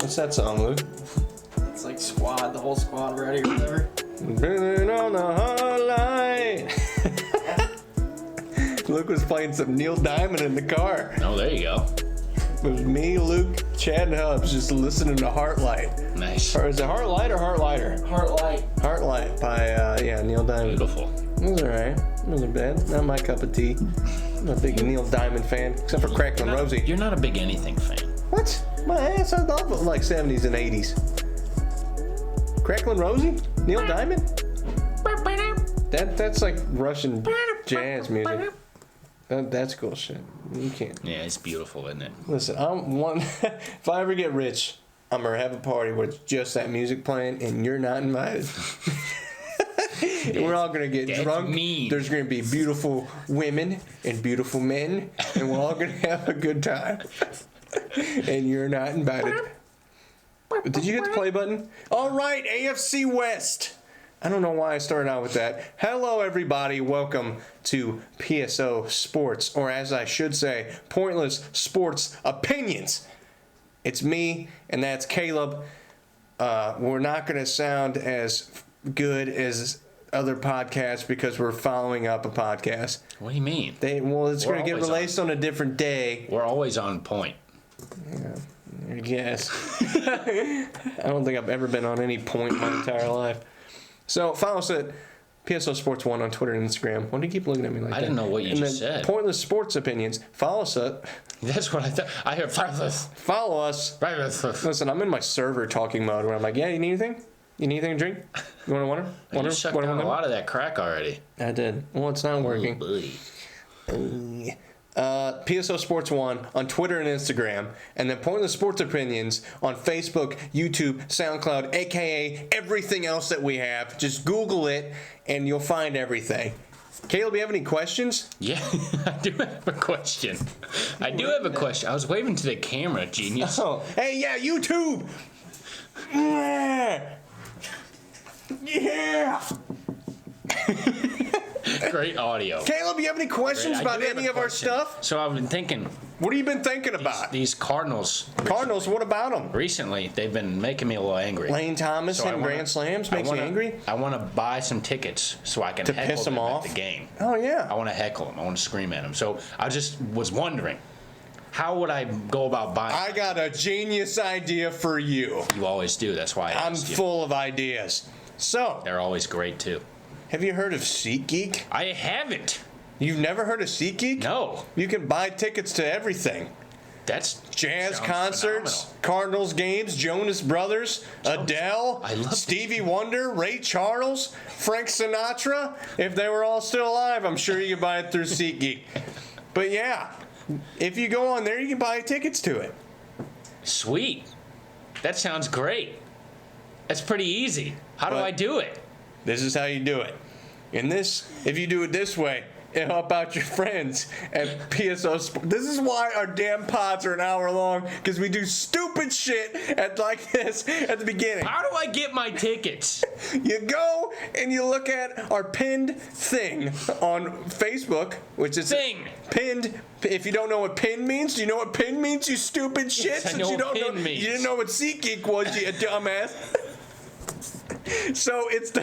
What's that song, Luke? It's like Squad, the whole squad ready or whatever. Burning on the hotline. Luke was playing some Neil Diamond in the car. Oh, there you go. It was me, Luke, Chad, and Hubs just listening to Heartlight. Nice. Or is it Heartlight or Heartlighter? Heartlight. Heartlight by, Neil Diamond. Beautiful. It was alright. It wasn't bad. Not my cup of tea. I'm a big Neil Diamond fan, except for Cracklin' Rosie. You're not a big anything fan. What? My ass, I love it like 70s and 80s. Cracklin' Rosie? Neil Diamond? That's like Russian jazz music. That's cool shit. You can't. Yeah, it's beautiful, isn't it? Listen, if I ever get rich, I'm gonna have a party where it's just that music playing and you're not invited. And we're all gonna get drunk. Mean. There's gonna be beautiful women and beautiful men, and we're all gonna have a good time. And you're not invited. Did you get the play button? All right, AFC West. I don't know why I started out with that. Hello, everybody. Welcome to PSO Sports, or as I should say, Pointless Sports Opinions. It's me, and that's Caleb. We're not going to sound as good as other podcasts because we're following up a podcast. What do you mean? It's going to get released on a different day. We're always on point. Yeah, I guess. I don't think I've ever been on any point in my entire life. So follow us at PSO Sports 1 on Twitter and Instagram. Why do you keep looking at me like that? I didn't know what you just said. Pointless Sports Opinions. Follow us at... That's what I thought. I heard Follow us. Listen, I'm in my server talking mode where I'm like, yeah, you need anything? You need anything to drink? You want a water? You sucked down a lot of that crack already. I did. Well, it's not working. PSO Sports 1 on Twitter and Instagram, and then Pointless Sports Opinions on Facebook, YouTube, SoundCloud, aka everything else that we have. Just Google it and you'll find everything. Caleb, you have any questions? Yeah, I do have a question. I was waving to the camera, genius. Oh, hey, yeah, YouTube! Yeah! Great audio. Caleb, you have any questions about any of our stuff? So I've been thinking. What have you been thinking about? These Cardinals. Cardinals, what about them? Recently, they've been making me a little angry. Lane Thomas and Grand Slams makes you angry? I want to buy some tickets so I can heckle them at the game. Oh, yeah. I want to heckle them. I want to scream at them. So I just was wondering, how would I go about buying? I got a genius idea for you. You always do. That's why I'm full of ideas. So. They're always great, too. Have you heard of SeatGeek? I haven't. You've never heard of SeatGeek? No. You can buy tickets to everything. That's jazz concerts, phenomenal. Cardinals games, Jonas Brothers, Adele, Stevie Wonder, Ray Charles, Frank Sinatra. If they were all still alive, I'm sure you could buy it through SeatGeek. But yeah, if you go on there, you can buy tickets to it. Sweet. That sounds great. That's pretty easy. How do I do it? This is how you do it. If you do it this way, it'll help out your friends at PSO Sports. This is why our damn pods are an hour long, because we do stupid shit like this at the beginning. How do I get my tickets? You go and you look at our pinned thing on Facebook, which is pinned. If you don't know what pin means, do you know what pin means, you stupid shit? Yes, I know what pin means. You didn't know what SeatGeek was, you dumbass. So it's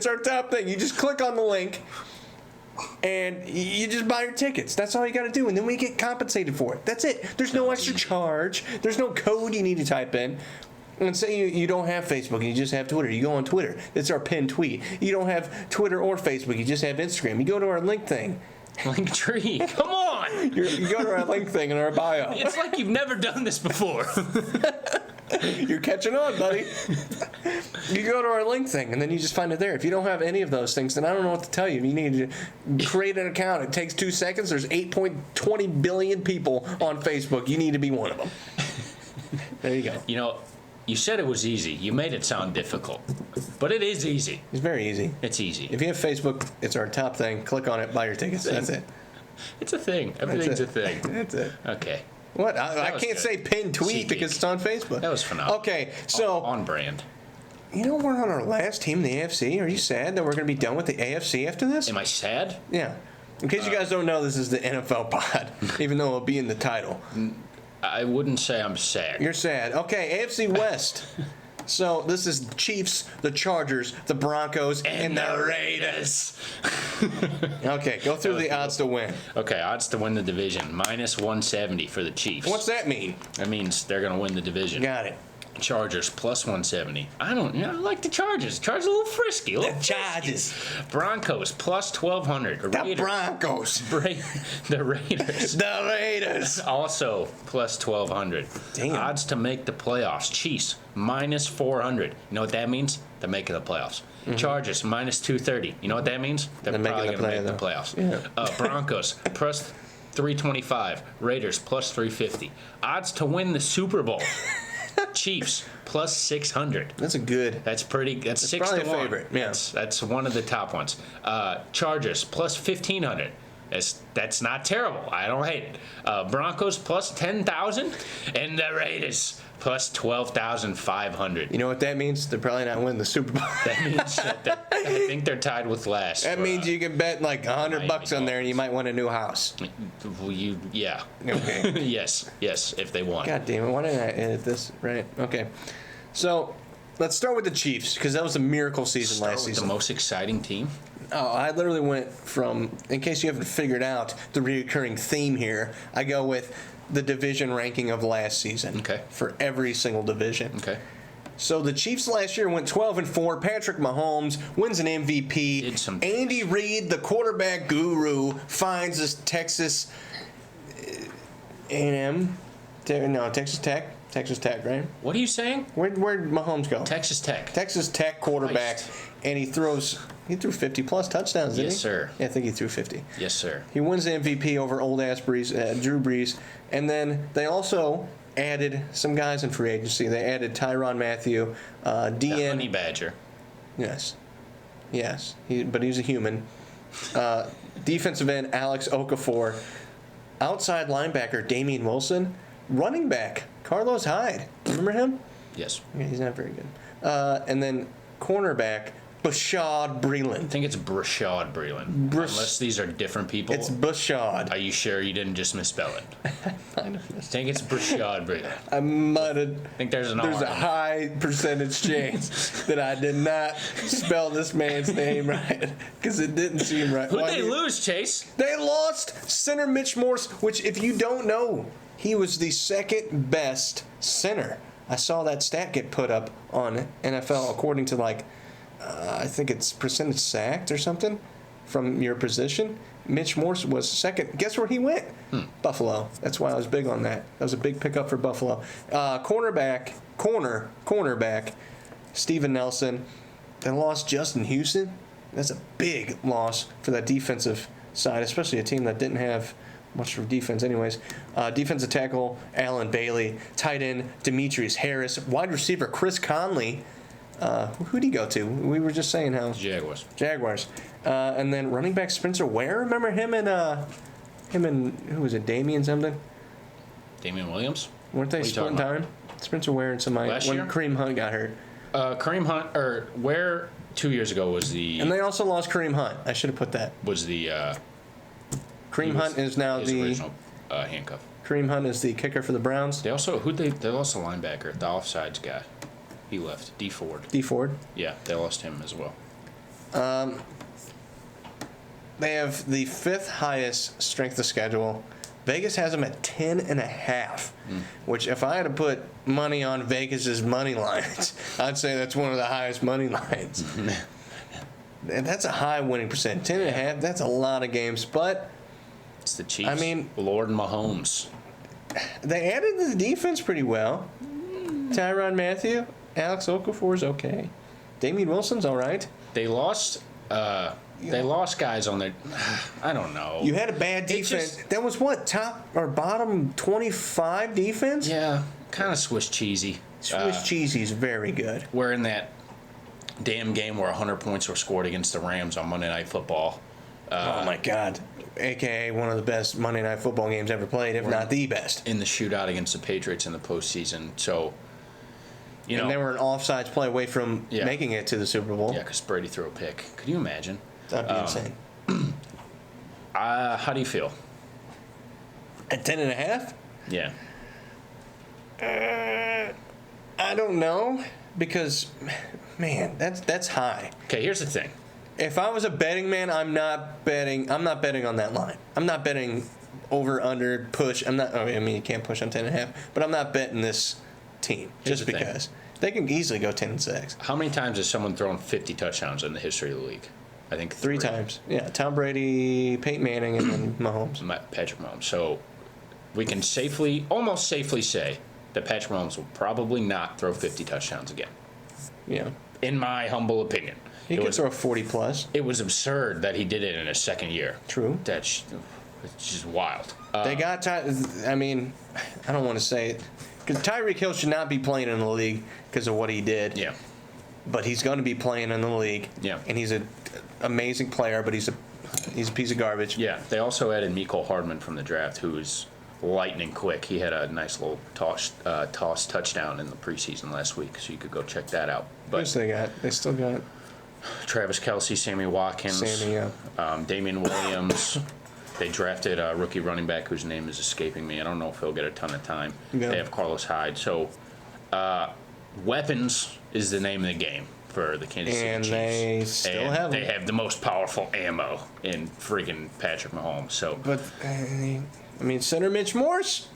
our top thing. You just click on the link and you just buy your tickets. That's all you got to do. And then we get compensated for it. That's it. There's no extra charge. There's no code you need to type in. And say you don't have Facebook and you just have Twitter. You go on Twitter. It's our pinned tweet. You don't have Twitter or Facebook. You just have Instagram. You go to our link thing. Link tree. Come on. You go to our link thing in our bio. It's like you've never done this before. You're catching on, buddy. You go to our link thing, and then you just find it there. If you don't have any of those things, then I don't know what to tell you. You need to create an account. It takes 2 seconds. There's 8.20 billion people on Facebook. You need to be one of them. There you go. You know, you said it was easy. You made it sound difficult. But it is easy. It's very easy. It's easy. If you have Facebook, it's our top thing. Click on it, buy your tickets. That's it. It's a thing. Everything's a thing. That's it. Okay. What? I can't say pin tweet because it's on Facebook. That was phenomenal. Okay, so on brand. You know, we're on our last team in the AFC. Are you sad that we're going to be done with the AFC after this? Am I sad? Yeah. In case you guys don't know, this is the NFL pod, even though it'll be in the title. I wouldn't say I'm sad. You're sad. Okay, AFC West. So this is Chiefs, the Chargers, the Broncos, and the Raiders. Okay, go through the odds to win. Okay, odds to win the division. Minus 170 for the Chiefs. What's that mean? That means they're going to win the division. Got it. Chargers plus 170. I like the Chargers. Chargers a little frisky. A little The Chargers. frisky. Broncos plus 1,200. The Broncos. The Raiders. The Raiders. Also plus 1,200. Damn. Odds to make the playoffs. Chiefs minus 400. You know what that means? They're making the playoffs. Chargers minus 230. You know what that means? They're probably going to make the playoffs. Yeah. Broncos plus 325. Raiders plus 350. Odds to win the Super Bowl. Chiefs plus 600. That's a good. That's pretty. That's 6 probably to a 1. favorite. Yeah. That's one of the top ones. Chargers plus 1,500. That's not terrible. I don't hate it. Broncos plus 10,000, and the Raiders plus 12,500. You know what that means? They're probably not winning the Super Bowl. That means that I think they're tied with last. That means you can bet like $100 Miami on there, and you might win a new house. Yeah. Okay. yes, if they won. God damn it! Why didn't I edit this? Right. Okay. So let's start with the Chiefs because that was a miracle season Start last with season. the most exciting team. Oh, I literally went from, in case you haven't figured out the recurring theme here, I go with the division ranking of last season. Okay. For every single division. Okay. So the Chiefs last year went 12-4. Patrick Mahomes wins an MVP. Did some- Andy Reid, the quarterback guru, finds this Texas A&M. No, Texas Tech. Texas Tech, right? What are you saying? Where'd Mahomes go? Texas Tech. Texas Tech quarterback, Christ. and he threw 50+ touchdowns, didn't he? Yes, sir. Yeah, I think he threw 50. Yes, sir. He wins the MVP over old-ass Drew Brees. And then they also added some guys in free agency. They added Tyrann Mathieu, The Honey Badger. Yes. But he's a human. Defensive end, Alex Okafor. Outside linebacker, Damian Wilson. Running back, Carlos Hyde. Remember him? Yes. Yeah, he's not very good. And then cornerback, Bashad Breeland. I think it's Brashad Breeland. Unless these are different people. It's Bashad. Are you sure you didn't just misspell it? I think it's Brashad Breeland. I might have. I think there's a a high percentage chance that I did not spell this man's name right because it didn't seem right. Who'd they lose, Chase? They lost center Mitch Morse, which, if you don't know, he was the second best center. I saw that stat get put up on NFL according to I think it's percentage sacked or something from your position. Mitch Morse was second. Guess where he went? Buffalo. That's why I was big on that. That was a big pickup for Buffalo. Cornerback, Steven Nelson. They lost Justin Houston. That's a big loss for that defensive side, especially a team that didn't have much for defense anyways. Defensive tackle, Alan Bailey. Tight end, Demetrius Harris. Wide receiver, Chris Conley. Who'd he go to? We were just saying how. Jaguars. And then running back Spencer Ware. Remember him and who was it? Damian something? Damian Williams? Weren't they splitting time? Spencer Ware and somebody. Last when year? Kareem Hunt got hurt. Kareem Hunt, or Ware 2 years ago was the. And they also lost Kareem Hunt. I should have put that. Was the. Kareem Hunt is now his the original handcuff. Kareem Hunt is the kicker for the Browns. They lost a linebacker, the offsides guy. He left. D Ford. D Ford. Yeah, they lost him as well. They have the 5th highest strength of schedule. Vegas has them at 10.5, which if I had to put money on Vegas's money lines, I'd say that's one of the highest money lines. And that's a high winning percent. 10.5, that's a lot of games, but It's the Chiefs. I mean, Lord Mahomes. they added to the defense pretty well. Tyrann Mathieu, Alex Okafor's okay. Damian Wilson's all right. They lost. They lost guys on their. I don't know. You had a bad defense. That was what, top or bottom 25 defense? Yeah, kind of Swiss cheesy. Swiss cheesy's very good. We're in that damn game where 100 points were scored against the Rams on Monday Night Football. Oh my God. AKA one of the best Monday Night Football games ever played, if not the best. In the shootout against the Patriots in the postseason. So, and they were an offsides play away from making it to the Super Bowl. Yeah, because Brady threw a pick. Could you imagine? That'd be insane. How do you feel? At 10.5? Yeah. I don't know because, man, that's high. Okay, here's the thing. If I was a betting man, I'm not betting on that line. I'm not betting over, under, push. I mean, you can't push on 10.5, but I'm not betting this team Here's just the thing. because they can easily go 10-6. How many times has someone thrown 50 touchdowns in the history of the league? I think Three times. Yeah, Tom Brady, Peyton Manning, and then Mahomes. Patrick Mahomes. So we can almost safely say that Patrick Mahomes will probably not throw 50 touchdowns again, Yeah. in my humble opinion. He could throw 40+. It was absurd that he did it in his second year. True. It's just wild. They got I mean, I don't want to say it. Because Tyreek Hill should not be playing in the league because of what he did. Yeah. But he's going to be playing in the league. Yeah. And he's an amazing player, but he's a piece of garbage. Yeah. They also added Mecole Hardman from the draft, who is lightning quick. He had a nice little toss touchdown in the preseason last week, so you could go check that out. But Yes, they still got Travis Kelce, Sammy Watkins, Damian Williams. They drafted a rookie running back whose name is escaping me. I don't know if he'll get a ton of time. Yeah. They have Carlos Hyde. So, weapons is the name of the game for the Kansas City Chiefs. And they still have They them. have the most powerful ammo in freaking Patrick Mahomes. So, But, I mean, center Mitch Morse?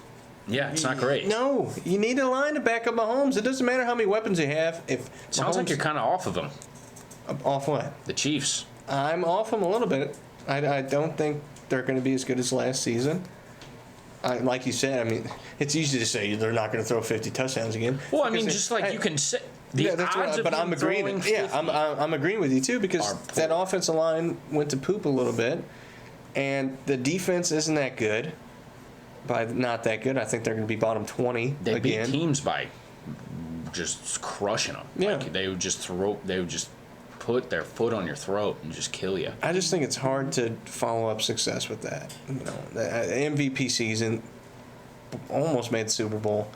yeah, it's not great. No, you need a line to back up Mahomes. It doesn't matter how many weapons you have. If Sounds like you're kind of off of them. Off what? The Chiefs. I'm off them a little bit. I don't think they're going to be as good as last season. Like you said, I mean, it's easy to say they're not going to throw 50 touchdowns again. Well, I mean, just like you can say the odds of but I'm him agreeing. throwing Yeah, 50 I'm agreeing with you too because are poor. that offensive line went to poop a little bit, and the defense isn't that good. By not that good, I think they're going to be bottom 20 They again. beat teams by just crushing them. Yeah. Like they would just put their foot on your throat and just kill you. I just think it's hard to follow up success with that. You know, the MVP season, almost made the Super Bowl.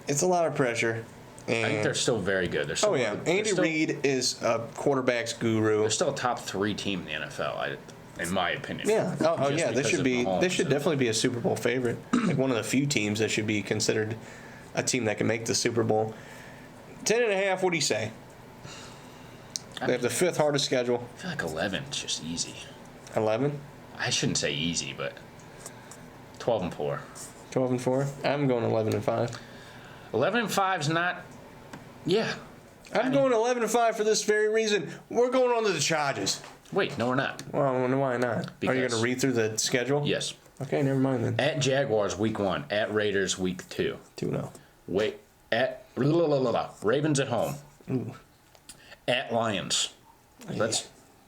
It's a lot of pressure. And I think they're still very good. They're still, oh yeah, Andy Reid is a quarterback's guru. They're still a top 3 team in the NFL, in my opinion. Yeah. Oh Just yeah. They because should of be. Mahomes. They should definitely be a Super Bowl favorite. Like one of the few teams that should be considered a team that can make the Super Bowl. 10.5. What do you say? They have the 5th hardest schedule. I feel like 11 is just easy. 11. I shouldn't say easy, but 12-4. 12-4. I'm going 11-5. 11-5 is not. Yeah. I'm going 11-5 for this very reason. We're going on to the Chargers. Wait, no, we're not. Well, I wonder why not. Are you going Because- to read through the schedule? Yes. Okay, never mind then. At Jaguars week 1. At Raiders week 2. 2-0. Wait. At Ravens at home. Ooh. At Lions.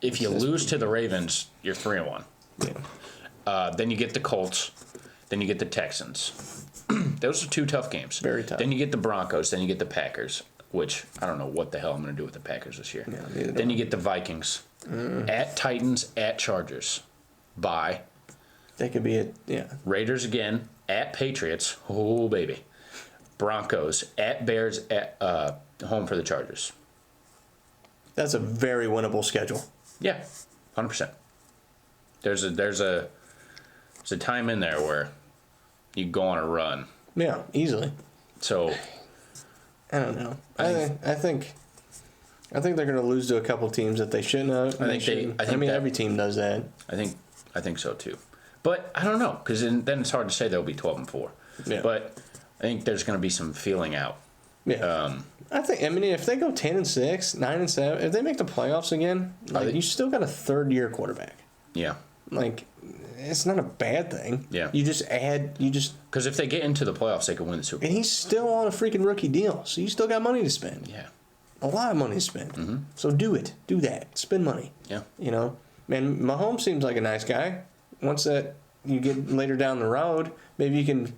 If you lose to the Ravens, you're 3-1. Yeah. Then you get the Colts. Then you get the Texans. Those are 2 tough games. Very tough. Then you get the Broncos. Then you get the Packers, which I don't know what the hell I'm going to do with the Packers this year. Yeah, neither do Then I. you get the Vikings. At Titans. At Chargers. Bye. That could be it. Yeah. Raiders again. At Patriots. Oh, baby. Broncos. At Bears. At home for the Chargers. That's a very winnable schedule. Yeah, 100%. There's a time in there where you go on a run. Yeah, easily. So I don't know. I think they're going to lose to a couple teams that they shouldn't have. I think every team does that. I think so too. But I don't know because then it's hard to say they'll be 12-4. Yeah. But I think there's going to be some feeling out. Yeah. I mean, if they go 10-6, 9-7, if they make the playoffs again, you still got a 3rd-year quarterback. Yeah. Like, it's not a bad thing. Yeah. Because if they get into the playoffs, they could win the Super Bowl. and he's still on a freaking rookie deal, so you still got money to spend. Yeah. A lot of money to spend. So do it. Do that. Spend money. Yeah. You know, man, Mahomes seems like a nice guy. Once that you get later down the road, maybe you can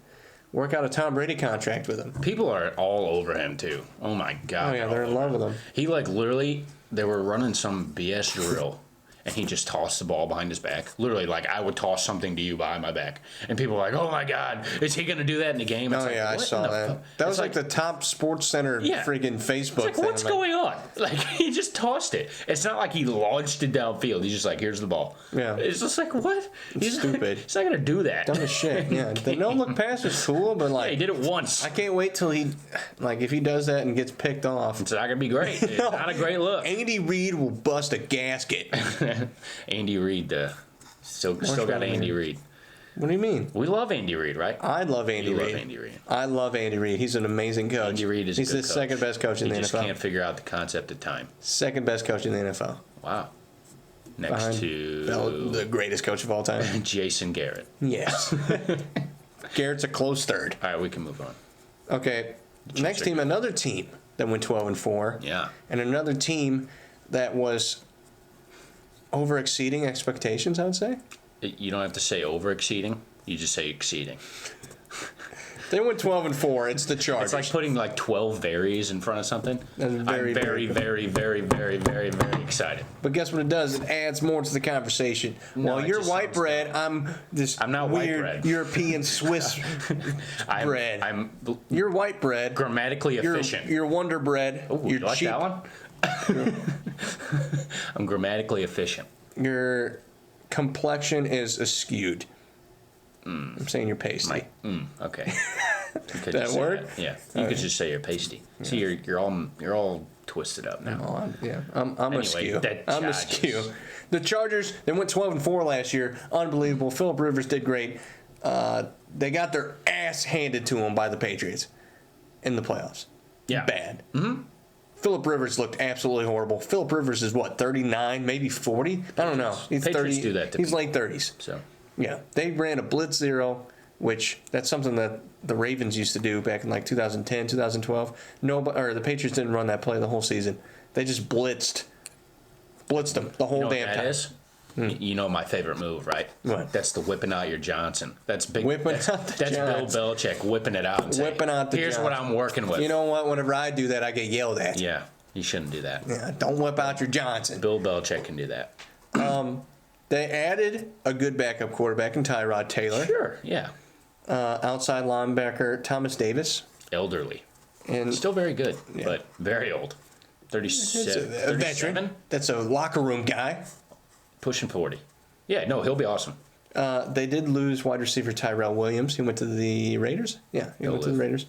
work out a Tom Brady contract with him. People are all over him too. Oh my God. Oh yeah, they're in love with him. He literally, they were running some BS drill, and he just tossed the ball behind his back. Literally, like, I would toss something to you behind my back. And people were like, oh, my God, is he going to do that in the game? It's I saw that. That was like the top Sports Center freaking Facebook thing. What's going on? Like, he just tossed it. It's not like he launched it downfield. He's just like, here's the ball. Yeah. It's just like, what? He's stupid. He's not going to do that. Dumb as shit. Yeah. The no-look pass was cool, but, like... Yeah, he did it once. I can't wait till he... Like, if he does that and gets picked off... It's not going to be great. It's not a great look. Andy Reid will bust a gasket. Andy Reid, still got Andy Reid. What do you mean? We love Andy Reid, right? I love Andy Reid. I love Andy Reid. He's an amazing coach. Andy Reid is He's a good the coach. second best coach in the NFL. He just can't figure out the concept of time. Second best coach in the NFL. Wow. Next to... the greatest coach of all time. Jason Garrett. Yes. Garrett's a close third. All right, we can move on. Okay. Next team, another team that went 12-4. Yeah. And another team that was over-exceeding expectations, I would say. You don't have to say over-exceeding. You just say exceeding. They went 12-4. It's the Chargers. It's like putting like 12 varies in front of something. I'm very excited. But guess what it does? It adds more to the conversation. No, While it you're just white sounds bread, I'm this I'm not white weird bread. European Swiss bread. You're white bread. Grammatically efficient. You're Wonder Bread. Ooh, you're you like cheap. that one? I'm grammatically efficient. Your complexion is askewed. I'm saying you're pasty. Okay. Does that work? Yeah. You could just say you're pasty. Yeah. See, you're all twisted up now. I'm Anyway, askew. the I'm Chargers. askew. The Chargers, they went 12-4 last year. Unbelievable. Phillip Rivers did great. They got their ass handed to them by the Patriots in the playoffs. Yeah. Bad. Mm-hmm. Phillip Rivers looked absolutely horrible. Phillip Rivers is what, 39, maybe 40? I don't know. He's Patriots 30. do that to He's people. late 30s. So. Yeah, they ran a blitz zero, which that's something that the Ravens used to do back in like 2010, 2012. The Patriots didn't run that play the whole season. They just blitzed them the whole damn time. That is? You know my favorite move, right? What? That's the whipping out your Johnson. That's big. That's Bill Belichick whipping it out and saying, whipping out the here's Johnson. what I'm working with. You know what? Whenever I do that, I get yelled at. Yeah, you shouldn't do that. Yeah, don't whip out your Johnson. Bill Belichick can do that. They added a good backup quarterback in Tyrod Taylor. Sure, yeah. Outside linebacker Thomas Davis. Elderly. And Still very good, but very old. 37. a veteran. That's a locker room guy. Pushing 40. Yeah, no, he'll be awesome. They did lose wide receiver Tyrell Williams. He went to the Raiders. Yeah, he went to the Raiders.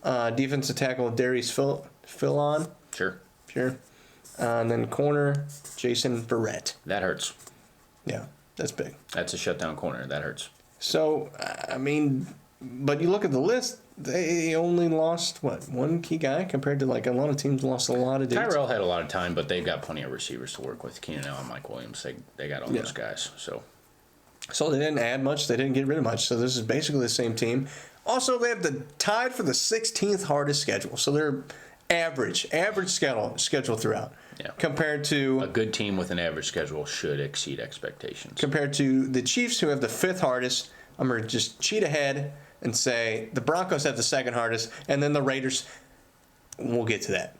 Defensive tackle Darius Philon. Sure. And then corner Jason Verrett. That hurts. Yeah, that's big. That's a shutdown corner. That hurts. So, I mean, but you look at the list, they only lost, one key guy compared to, like, a lot of teams lost a lot of dudes. Tyrell had a lot of time, but they've got plenty of receivers to work with. Keenan Allen, Mike Williams, they got all those guys. So they didn't add much. They didn't get rid of much. So this is basically the same team. Also, they have tied for the 16th hardest schedule. So they're average schedule throughout. Yeah. Compared to a good team with an average schedule should exceed expectations. Compared to the Chiefs, who have the 5th hardest. I'm going to just cheat ahead and say the Broncos have the 2nd hardest, and then the Raiders. We'll get to that.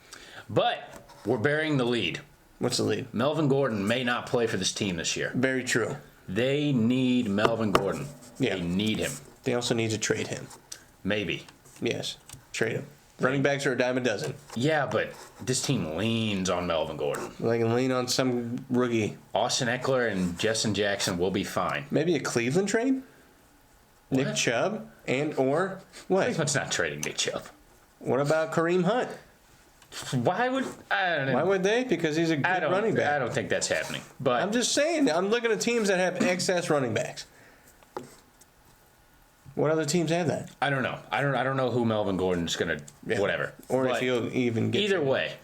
But we're burying the lead. What's the lead? Melvin Gordon may not play for this team this year. Very true. They need Melvin Gordon. Yeah. They need him. They also need to trade him. Maybe. Yes, trade him. Running backs are a dime a dozen. Yeah, but this team leans on Melvin Gordon. They can lean on some rookie. Austin Eckler and Justin Jackson will be fine. Maybe a Cleveland trade? What? Nick Chubb or what? Cleveland's not trading Nick Chubb. What about Kareem Hunt? Why would they? Because he's a good running back. I don't think that's happening. But I'm just saying. I'm looking at teams that have excess running backs. What other teams have that? I don't know. I don't know who Melvin Gordon's gonna whatever. Or but if he'll even get either way.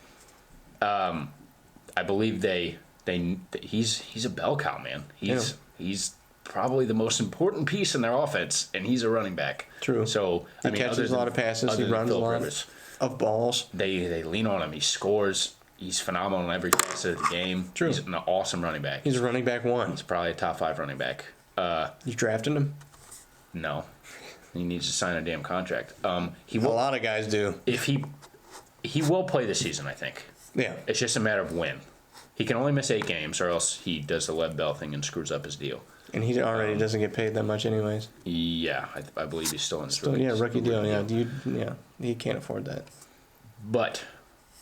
I believe he's a bell cow, man. He's probably the most important piece in their offense, and he's a running back. True. So he catches a lot of passes. He runs a lot of balls. They lean on him. He scores. He's phenomenal in every facet of the game. True. He's an awesome running back. He's a running back one. He's probably a top 5 running back. You drafting him? No. He needs to sign a damn contract. A lot of guys do. If he will play this season, I think. Yeah. It's just a matter of when. He can only miss 8 games, or else he does the Lev Bell thing and screws up his deal. And he already doesn't get paid that much anyways. Yeah, I believe he's still in his Still, rookie deal. Yeah, you can't afford that. But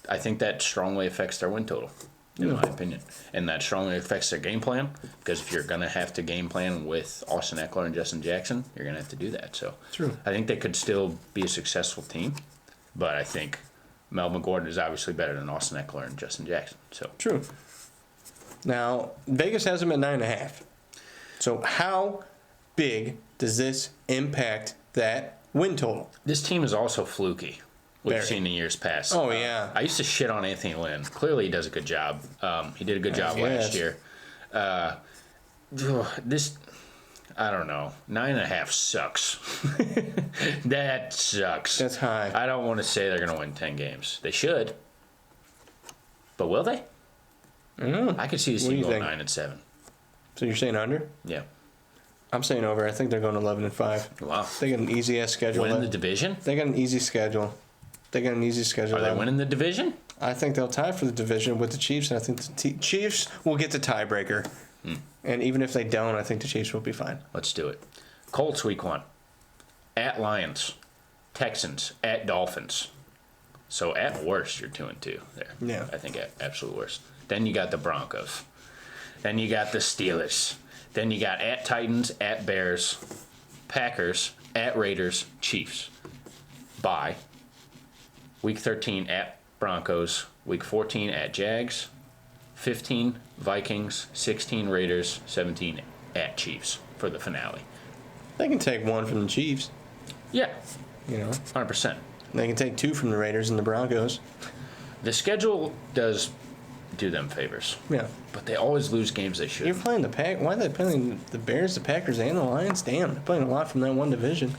I think that strongly affects their win total, in my opinion. And that strongly affects their game plan, because if you're going to have to game plan with Austin Eckler and Justin Jackson, you're going to have to do that. So True. I think they could still be a successful team, but I think Melvin Gordon is obviously better than Austin Eckler and Justin Jackson. So True. Now, Vegas has him at 9.5. So how big does this impact that win total? this team is also fluky. We've Very. seen in years past. Oh, yeah. I used to shit on Anthony Lynn. Clearly, he does a good job. He did a good job last year. This, I don't know. 9.5 sucks. That sucks. That's high. I don't want to say they're going to win 10 games. They should. But will they? I don't know. I could see this What do team you going think? 9-7. So you're saying under? Yeah. I'm saying over. I think they're going 11-5. Wow. They got an easy ass schedule. Winning the left. division? They got an easy schedule. They got an easy schedule. Are they left. winning the division? I think they'll tie for the division with the Chiefs, and I think the Chiefs will get the tiebreaker. And even if they don't, I think the Chiefs will be fine. Let's do it. Colts week 1. At Lions. Texans. At Dolphins. So at worst, you're 2-2 there. Yeah. I think at absolute worst. Then you got the Broncos. Then you got the Steelers. Then you got at Titans, at Bears, Packers, at Raiders, Chiefs. Bye. Week 13 at Broncos. Week 14 at Jags. 15 Vikings. 16 Raiders. 17 at Chiefs for the finale. They can take one from the Chiefs, Yeah, you know. 100%. They can take two from the Raiders and the Broncos. The schedule does do them favors, Yeah. but they always lose games they You're shouldn't. playing the Pack. Why are they playing the Bears, the Packers, and the Lions? Damn, they're playing a lot from that one division.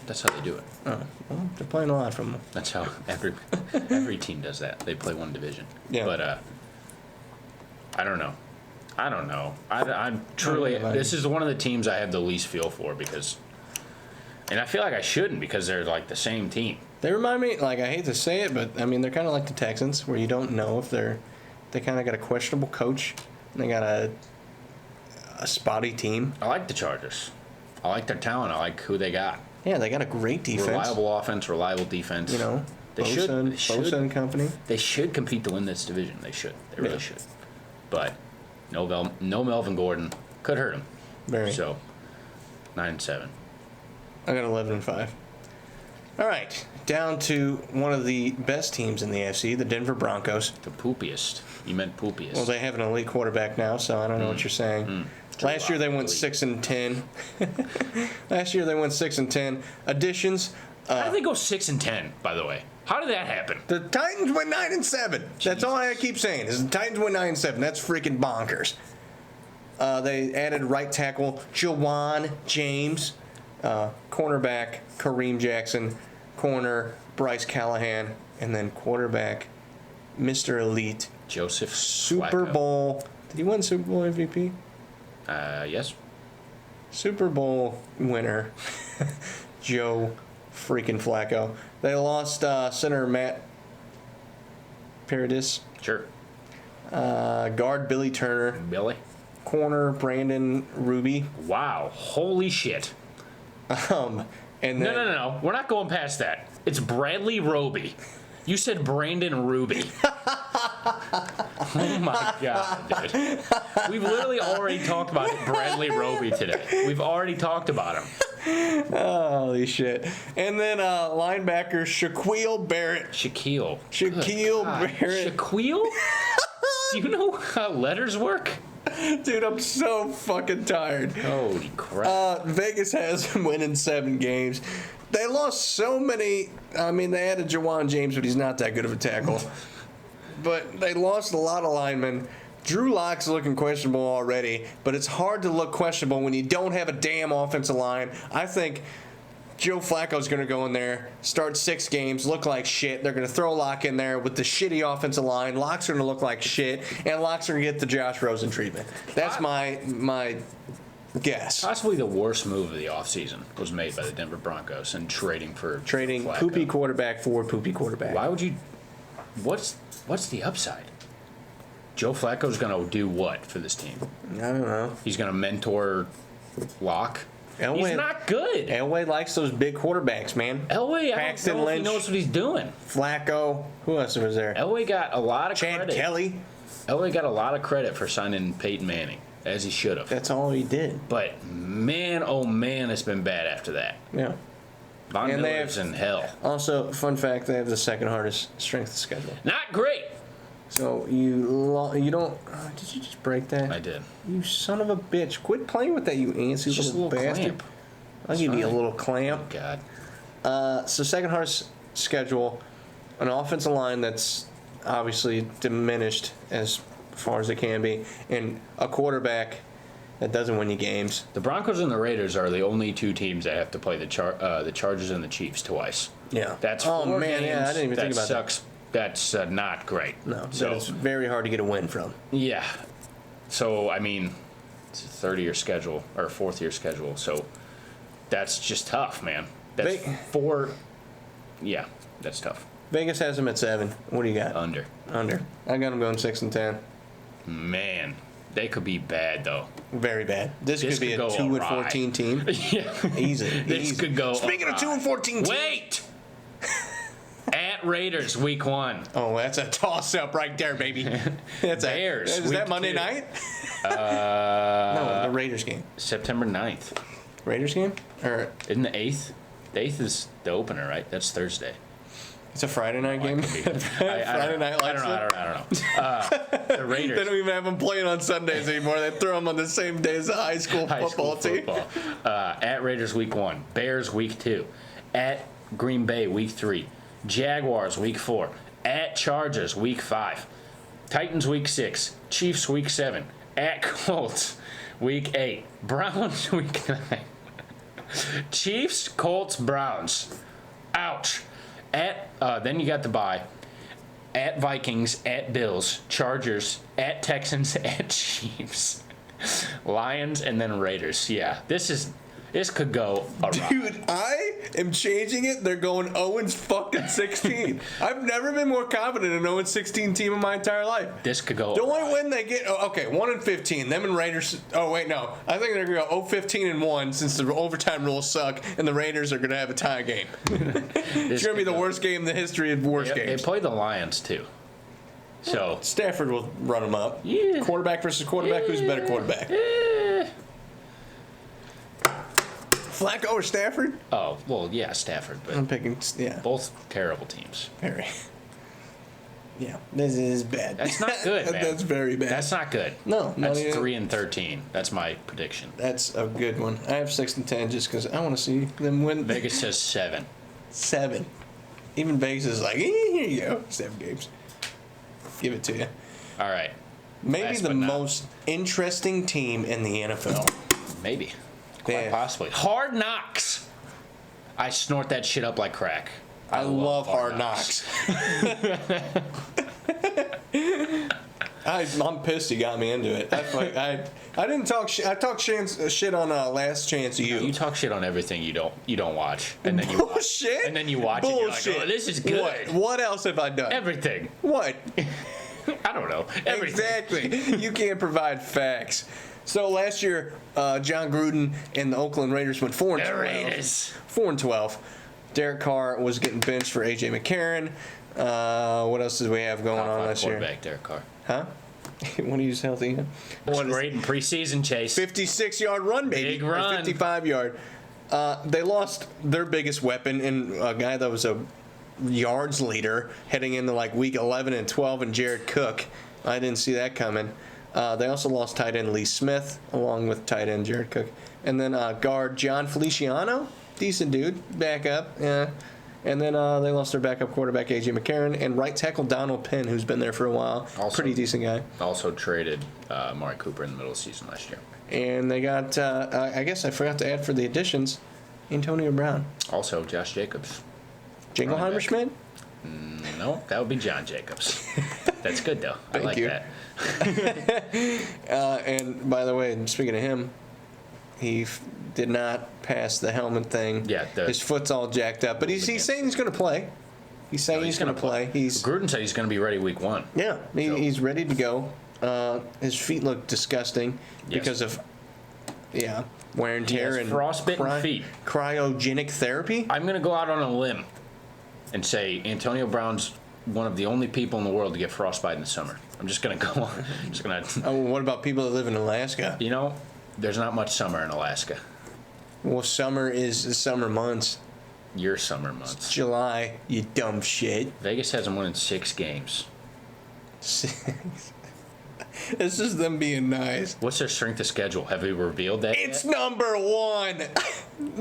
That's how they do it. Oh, well, they're playing a lot from them. That's how every team does that. They play one division. Yeah. But I don't know. I'm truly. Yeah, This is one of the teams I have the least feel for because, and I feel like I shouldn't because they're like the same team. They remind me, like, I hate to say it, but I mean, they're kind of like the Texans, where you don't know if they kind of got a questionable coach, and they got a spotty team. I like the Chargers. I like their talent. I like who they got. Yeah, they got a great defense. Reliable offense, reliable defense. You know, They Bosa and company. They should compete to win this division. They should. They really Yeah. should. But no Melvin Gordon could hurt him. Very. So 9-7. I got 11-5. All right, down to one of the best teams in the AFC, the Denver Broncos. The poopiest. You meant poopiest. Well, they have an elite quarterback now, so I don't know what you're saying. Last year they went 6-10. Last year they went 6-10. Additions. How did they go 6-10? By the way, how did that happen? The Titans went 9-7. That's all I keep saying is the Titans went 9-7. That's freaking bonkers. They added right tackle Jawan James, cornerback Kareem Jackson, corner Bryce Callahan, and then quarterback Mr. Elite, Joseph Super Flacco. Bowl. Did he win Super Bowl MVP? Yes. Super Bowl winner Joe freaking Flacco. They lost center Matt Paradis, Sure. guard Billy Turner, Billy. corner Brandon Ruby, Wow. Holy shit. and then No. We're not going past that. It's Bradley Roby. You said Brandon Ruby. Oh my god, dude. We've literally already talked about Bradley Roby today. We've already talked about him. holy shit, and then linebacker Shaquille Barrett. Shaquille. Shaquille Barrett. Shaquille? Do you know how letters work? Dude, I'm so fucking tired. Holy crap. Vegas has them winning 7 games. They lost so many. I mean, they added Jawan James, but he's not that good of a tackle. But they lost a lot of linemen. Drew Lock's looking questionable already, but it's hard to look questionable when you don't have a damn offensive line. I think Joe Flacco's going to go in there, start 6 games, look like shit. They're going to throw Locke in there with the shitty offensive line. Locke's going to look like shit, and Locke's going to get the Josh Rosen treatment. That's my guess. Possibly the worst move of the offseason was made by the Denver Broncos and trading Trading Flacco. poopy quarterback for poopy quarterback. Why would you? What's the upside? Joe Flacco's going to do what for this team? I don't know. He's going to mentor Locke. He's not good. Elway likes those big quarterbacks, man. Elway, I Paxton don't know Lynch. if he knows what he's doing. Flacco. Who else was there? Elway got a lot of Chad credit. Kelly. Elway got a lot of credit for signing Peyton Manning, as he should have. That's all he did. But man, oh man, it's been bad after that. Yeah. Von And they Miller's in hell. Also, fun fact, they have the second hardest strength of schedule. Not great. So you don't. Did you just break that? I did. You son of a bitch! Quit playing with that, you antsy Just little a little bastard. clamp. I'll give you a fine. little clamp. God. So second hardest schedule, an offensive line that's obviously diminished as far as it can be, and a quarterback that doesn't win you games. The Broncos and the Raiders are the only two teams that have to play the Chargers and the Chiefs twice. Yeah. That's oh 4 man, games. yeah, I didn't even that think about sucks. That's not great. that. No, so that is very hard to get a win from. yeah. So I mean, it's a 30-year schedule or a 4th-year schedule. So that's just tough, man. That's They- 4. Yeah, that's tough. Vegas has them at 7. What do you got? Under. Under. I got them going 6 and 10. Man, they could be bad though. Very bad. This could be a go 2 and awry. 14 team. Yeah. Easy. This easy. could go. Speaking of 2 and 14 teams. Wait. At Raiders, week 1. Oh, that's a toss-up right there, baby. That's Bears, Is that week Monday 2. night? No, the Raiders game. September 9th. Raiders game? Or Isn't the 8th? The 8th is the opener, right? That's Thursday. it's a Friday night game? Friday Night Lights? I don't know. The They Raiders. don't even have them playing on Sundays anymore. They throw them on the same day as the high school football team. At Raiders week 1. Bears week 2. At Green Bay week 3. Jaguars week 4. At Chargers week 5. Titans week 6. Chiefs week 7. At Colts week 8. Browns week 9. Chiefs, Colts, Browns. Ouch. At then you got the bye. At Vikings, at Bills, Chargers, at Texans, at Chiefs, Lions, and then Raiders. Yeah, this could go awry. Dude, I am changing it. They're going 0-16. I've never been more confident in an 0-16 team in my entire life. This could go The awry. only win they get, 1-15. Them and Raiders. Oh wait, no. I think they're gonna go 0-15-1 since the overtime rules suck, and the Raiders are gonna have a tie game. It's gonna be the worst game in the history of worst They games. play the Lions too. So Stafford will run them up. Yeah. Quarterback versus quarterback. Who's the better quarterback? Flacco or Stafford? oh well, yeah, Stafford, but I'm picking. Yeah. both terrible teams. Very. Yeah, this is bad. That's not good, man. That's very bad. That's not good. No, not That's even- 3-13. That's my prediction. That's a good one. I have 6 and 10 just because I want to see them win. Vegas says 7. 7. Even Vegas is like, here you go, 7 games. Give it to you. All right, Maybe Last the but not- most interesting team in the NFL. maybe. Quite Yeah. possibly. Hard Knocks. I snort that shit up like crack. I love Hard Knocks. I'm pissed you got me into it. I didn't talk shit. I talked shit on Last Chance You You. talk shit on everything you don't watch, and then you watch, Bullshit. and then you watch it. You're like, Bullshit. oh, this is good. What else have I done? Everything. What? I don't know. Everything. Exactly. You can't provide facts. So last year, John Gruden and the Oakland Raiders went 4-12. The Raiders. 4-12. Derek Carr was getting benched for A.J. McCarron. What else did we have going Top on 5 last year? quarterback, Derek Carr. Huh? When he's healthy. Looks great in preseason, Chase. 56-yard run, baby. Big run. 55-yard. They lost their biggest weapon in a guy that was a yards leader heading into like week 11 and 12 and Jared Cook. I didn't see that coming. They also lost tight end Lee Smith along with tight end Jared Cook. And then guard John Feliciano. Decent dude. Backup. Yeah. And then they lost their backup quarterback A.J. McCarron and right tackle Donald Penn, who's been there for a while. Also- Pretty decent guy. Also traded Amari Cooper in the middle of the season last year. And they got, I guess I forgot to add for the additions, Antonio Brown. Also, Josh Jacobs. Jingleheimer back. Schmidt? No, that would be John Jacobs. That's good, though. I Thank like you. that. And by the way, speaking of him, he did not pass the helmet thing. Yeah, his foot's all jacked up, but he's saying he's going to play. He's saying he's going to play. He's Gruden said he's going to be ready week 1. yeah, he's ready to go. His feet look disgusting because of wear and tear has and frostbitten feet. Cryogenic therapy. I'm going to go out on a limb and say Antonio Brown's one of the only people in the world to get frostbite in the summer. I'm just going to go on. Just going to. Oh, what about people that live in Alaska? You know, there's not much summer in Alaska. Well, summer is the summer months. Your summer months. July, you dumb shit. Vegas hasn't won in 6 games. It's just them being nice. What's their strength of schedule? Have we revealed that It's yet? number 1.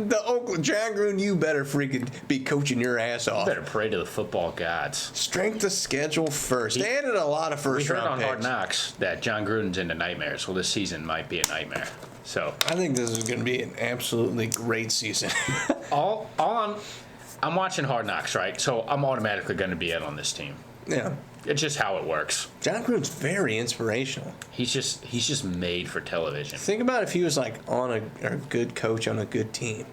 The Oakland John Gruden, you better freaking be coaching your ass off. You better pray to the football gods. Strength of schedule first. They added a lot of We first heard round on picks. Hard Knocks that John Gruden's into nightmares. Well, this season might be a nightmare. So I think this is going to be an absolutely great season. I'm watching Hard Knocks, right? So I'm automatically going to be in on this team. Yeah. It's just how it works. John Gruden's very inspirational. He's just made for television. Think about if he was like on a good coach on a good team.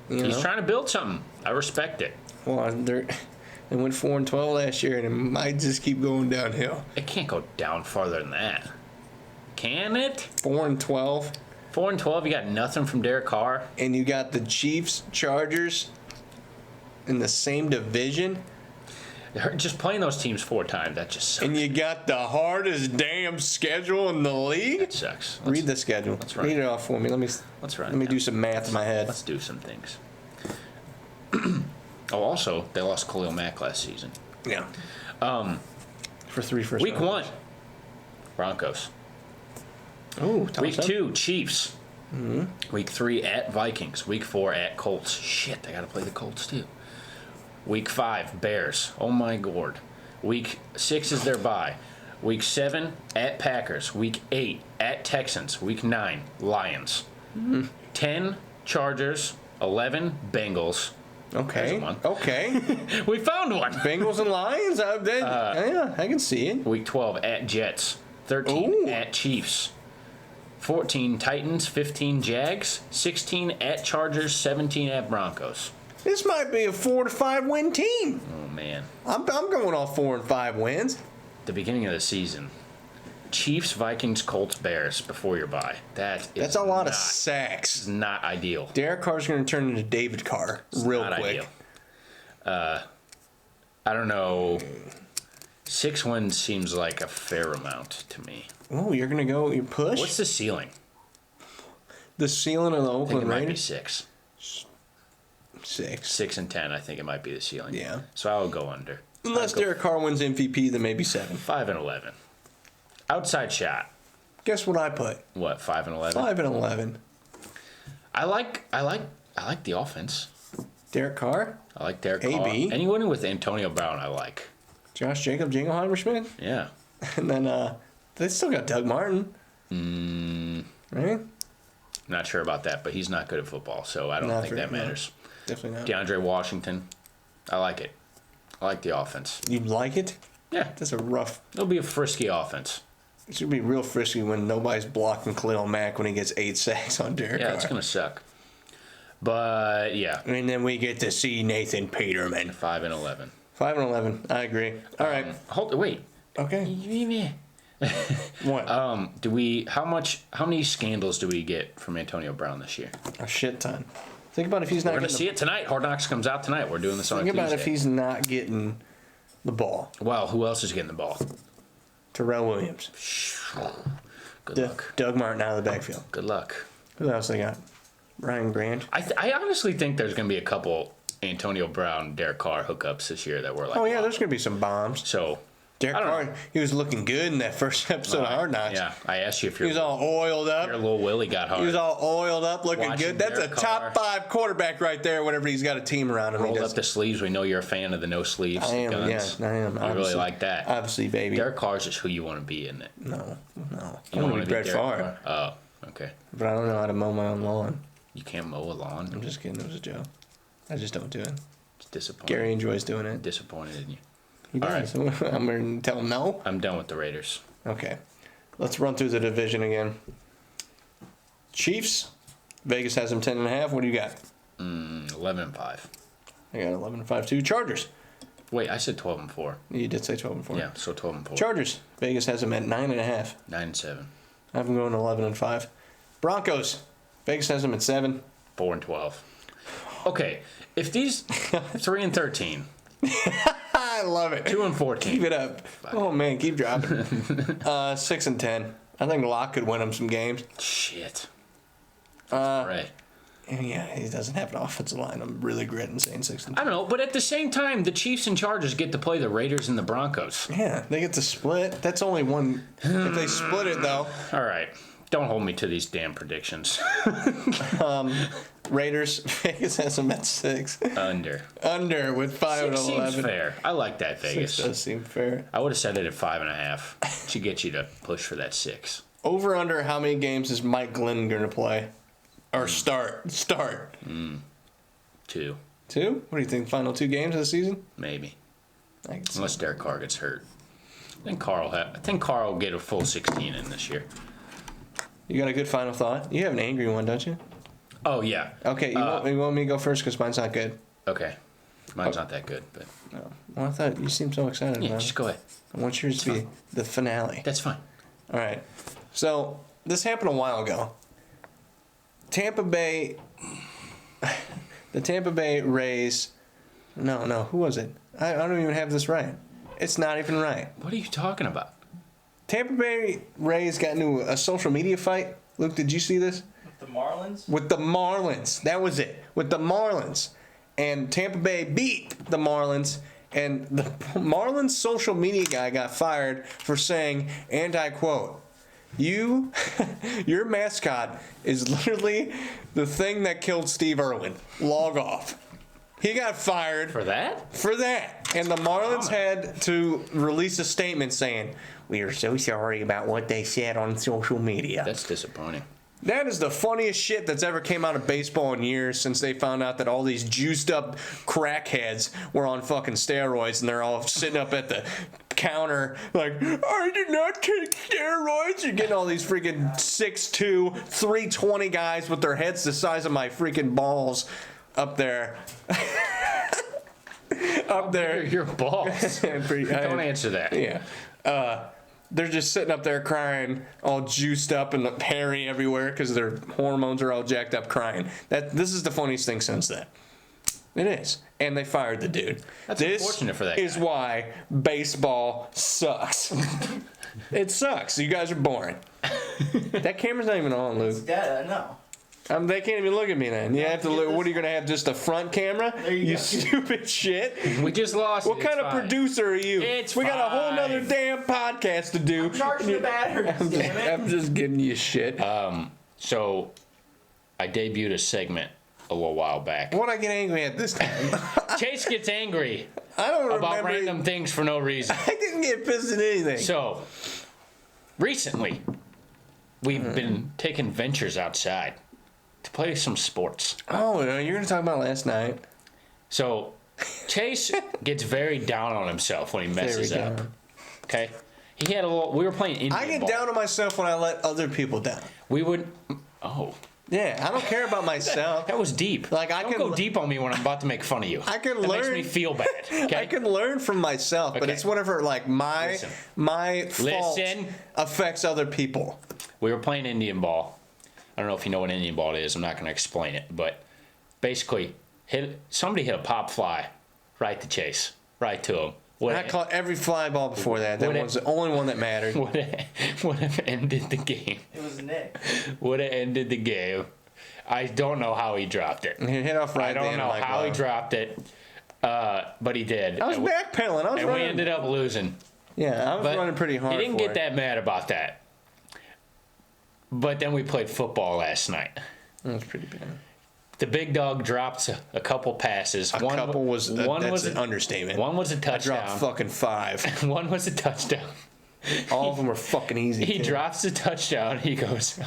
You He's know? trying to build something. I respect it. Well, they went 4-12 last year, and it might just keep going downhill. It can't go down farther than that. Can it? 4-12, 4-12, you got nothing from Derek Carr. and you got the Chiefs, Chargers in the same division, Just playing those teams 4 times, that just sucks. and you got the hardest damn schedule in the league. It sucks. Read the schedule. run Read it off for me. Let's run Let it me down. do some math in my head. Let's do some things. Also, they lost Khalil Mack last season. Yeah. For 3 first Week round. 1, Broncos. Oh, Week 2, Chiefs. Week 3 at Vikings. Week 4 at Colts. Shit, I gotta play the Colts too. Week 5, Bears. Oh my god. Week 6 is their bye. Week 7 at Packers. Week 8 at Texans. Week 9, Lions. 10, Chargers. 11, Bengals. Okay. There's one. Okay. We found one. Bengals and Lions. Yeah, I can see it. Week 12 at Jets. 13 Ooh. at Chiefs. 14 Titans. 15 Jags. 16 at Chargers. 17 at Broncos. This might be a 4 to 5 win team. Oh man. I'm going off 4 and 5 wins. The beginning of the season. Chiefs, Vikings, Colts, Bears before your bye. That's a lot of sacks. Not ideal. Derek Carr's going to turn into David Carr real Not quick. ideal. I don't know. 6 wins seems like a fair amount to me. Oh, you're going to go, you push? What's the ceiling? The ceiling of the I think Oakland it might be Raiders? 6. 6. 6 and 10, I think it might be the ceiling. Yeah. So I would go under. Unless Derek Carr wins MVP, then maybe 7. 5 and 11. Outside shot. Guess what I put? What, 5 and 11? 5 and 11. I like the offense. Derek Carr, I like Derek Carr. AB. Anyone with Antonio Brown, I like. Josh Jacob, Jingleheimer Schmidt, Yeah. and then they still got Doug Martin. Right? Not sure about that, but he's not good at football, so I don't Not think very- that matters. Definitely not. DeAndre Washington. I like it. I like the offense. You like it? Yeah. That's a rough. It'll be a frisky offense. It should be real frisky when nobody's blocking Khalil Mack when he gets 8 sacks on Derek Yeah, Carr. it's going to suck. But, yeah. And then we get to see Nathan Peterman. 5 and 11. 5 and 11. I agree. All right. Wait. Okay. What? How many scandals do we get from Antonio Brown this year? A shit ton. Think about if he's not We're going to getting see it tonight. Hard Knocks comes out tonight. We're doing this on a Think Tuesday. about if he's not getting the ball. Well, who else is getting the ball? Terrell Williams. Good luck. Doug Martin out of the backfield. Good luck. Who else they got? Ryan Grant. I honestly think there's going to be a couple Antonio Brown, Derek Carr hookups this year that were like, Oh, yeah, wow. there's going to be some bombs. So, Derek I don't Carr, know. he was looking good in that first episode of Hard Knocks. Yeah, I asked you if He was all oiled your up. little Willie got hard. He was all oiled up, looking Watching good. That's Derek a top Carr. 5 quarterback right there whenever he's got a team around him. He rolled does. up the sleeves. We know you're a fan of the no sleeves. I am, guns. yeah, I am. You really obviously. like that. Obviously, baby. Derek Carr's just who you want to be, isn't it? No. You I don't want wanna to be Brett Derek Favre, Carr? Oh, okay. but I don't know how to mow my own lawn. You can't mow a lawn. I'm just kidding. It was a joke. I just don't do it. It's disappointing. Gary enjoys doing it. Disappointed in you. He All does. I'm going to tell him no. I'm done with the Raiders. Okay. Let's run through the division again. Chiefs. Vegas has them 10.5. What do you got? 11 and 5. I got 11-5 too. Chargers. Wait, I said 12-4. You did say 12-4. Yeah, so 12-4. Chargers. Vegas has them at 9.5. 9-7. I have them going 11-5. Broncos. Vegas has them at 7. 4-12. Okay, if these 3-13, I love it. 2-14. Keep it up. Oh man, keep dropping. 6-10. I think Locke could win them some games. Shit. Right. Yeah, he doesn't have an offensive line. I'm really regretting saying 6-10. I don't know, but at the same time, the Chiefs and Chargers get to play the Raiders and the Broncos. Yeah, they get to split. That's only one. If they split it though. All right. Don't hold me to these damn predictions. Raiders. Vegas has them at 6. Under. Under with 5 6 and 11. seems fair. I like that, Vegas. 6 does seem fair. I would have said it at 5.5 to get you to push for that 6. Over under how many games is Mike Glenn going to play? Or start? 2, 2? What do you think? Final 2 games of the season? maybe. I can see. Unless Derek Carr gets hurt. I think Carl will get a full 16 in this year. You got a good final thought? You have an angry one, don't you? Oh, yeah. Okay, you want me to go first because mine's not good? Okay. Mine's not that good, but No. Well, I thought you seemed so excited yeah, about just it. go ahead. I want yours to be the finale. That's fine. All right. So, this happened a while ago. Tampa Bay... The Tampa Bay Rays... No, who was it? I don't even have this right. It's not even right. What are you talking about? Tampa Bay Rays got into a social media fight. Luke, did you see this? With the Marlins? With the Marlins. That was it. With the Marlins. And Tampa Bay beat the Marlins. And the Marlins social media guy got fired for saying, and I quote, your mascot is literally the thing that killed Steve Irwin. Log off. He got fired For that? for that. And the Marlins had to release a statement saying, we are so sorry about what they said on social media. That's disappointing. That is the funniest shit that's ever came out of baseball in years since they found out that all these juiced up crackheads were on fucking steroids and they're all sitting up at the counter like, I did not take steroids. You're getting all these freaking 6'2", 320 guys with their heads the size of my freaking balls up there. Up there. Your balls. Don't answer that. Yeah. They're just sitting up there crying, all juiced up and hairy everywhere because their hormones are all jacked up crying. This is the funniest thing since then. It is. And they fired the dude. That's unfortunate for that This is guy. why baseball sucks. It sucks. You guys are boring. That camera's not even on, Luke. It's dead, I know. They can't even look at me then. You have to look. What are you going to have? Just a front camera? There you go. Stupid shit. We just lost. What kind of producer are you? It's we got a whole fine. nother damn podcast to do. Charging the batteries, damn it. I'm just giving you shit. So, I debuted a segment a little while back. What'd I get angry at this time? Chase gets angry I don't about remember. random things for no reason. I didn't get pissed at anything. So, recently, we've been taking ventures outside to play some sports. Oh, you're going to talk about last night. So, Chase gets very down on himself when he messes Very up. down. Okay? He had a little, we were playing Indian I get ball. down on myself when I let other people down. We would, oh, Yeah, I don't care about myself. that was deep. Like, I Don't can- go deep on me when I'm about to make fun of you. I can that learn. makes me feel bad. Okay? I can learn from myself, but Okay. it's whatever. Like my fault Listen. affects other people. We were playing Indian ball. I don't know if you know what Indian ball is. I'm not going to explain it, but basically, somebody hit a pop fly right to Chase, right to him. I caught every fly ball before that. That Would was the only one that mattered. Would have ended the game. It was Nick. Would have ended the game. I don't know how he dropped it. He hit off right I at the don't end know of my how he glove. dropped it, but he did. I was backpedaling. I was and we running. ended up losing. Yeah, I was But running pretty hard. He didn't for get it. that mad about that. But then we played football last night. That was pretty bad. The big dog dropped a couple passes. A couple was that's an understatement. One was a I dropped touchdown. fucking 5. One was a touchdown. All of them were fucking easy. He too. drops the touchdown. He goes,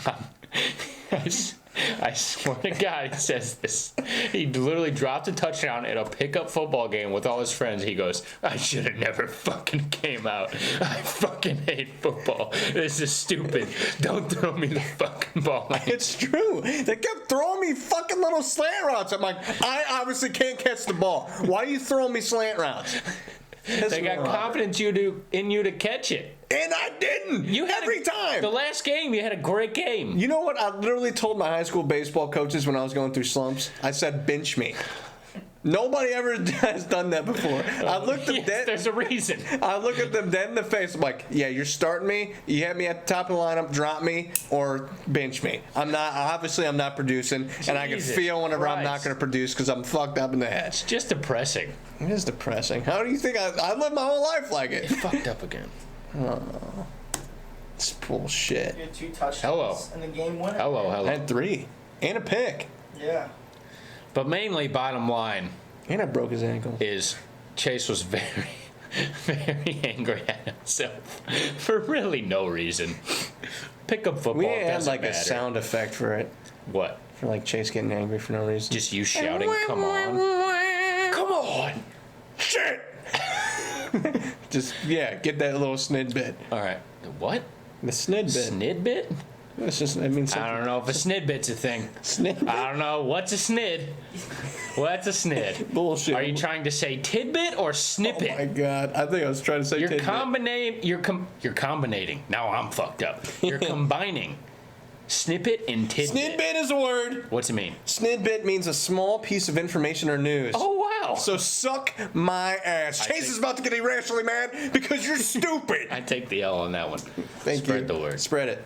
I I swear to God, he says this. He literally dropped a touchdown in a pickup football game with all his friends. He goes, I should have never fucking came out. I fucking hate football. This is stupid. Don't throw me the fucking ball. It's true. They kept throwing me fucking little slant routes. I'm like, I obviously can't catch the ball. Why are you throwing me slant routes? They got confidence in you to catch it. And I didn't. Every time. The last game, you had a great game. You know what? I literally told my high school baseball coaches when I was going through slumps, I said, bench me. Nobody ever has done that before. I looked them dead. There's a reason. I look at them dead in the face. I'm like, yeah, you're starting me. You have me at the top of the lineup, drop me, or bench me. I'm not producing, and I can feel whenever I'm not going to produce because I'm fucked up in the head. It's just depressing. It is depressing. How do you think I lived my whole life like it? Fucked up again. Oh, it's bullshit. You had 2 touchdowns Hello. in the game winner. Hello. I had 3 and a pick, Yeah. But mainly, bottom line and I broke his ankle. is Chase was very, very angry at himself for really no reason. Pickup football We had doesn't like matter. a sound effect for it, What? for like Chase getting angry for no reason. Just you shouting, come on. Come on. Shit. Just get that little snid bit. All right. What? The snid bit. Snid bit? It's just, I mean, I don't know if a snid bit's a thing. Snid. I don't know. What's a snid? What's a snid? Bullshit. Are you trying to say tidbit or snippet? Oh my god! I think I was trying to say. You're tidbit. You're combining. Now I'm fucked up. You're combining snippet and tidbit. Snidbit is a word. What's it mean? Snidbit means a small piece of information or news. Oh wow! So suck my ass. Chase is about to get irrationally mad because you're stupid. I take the L on that one. Thank you. Spread the word. Spread it.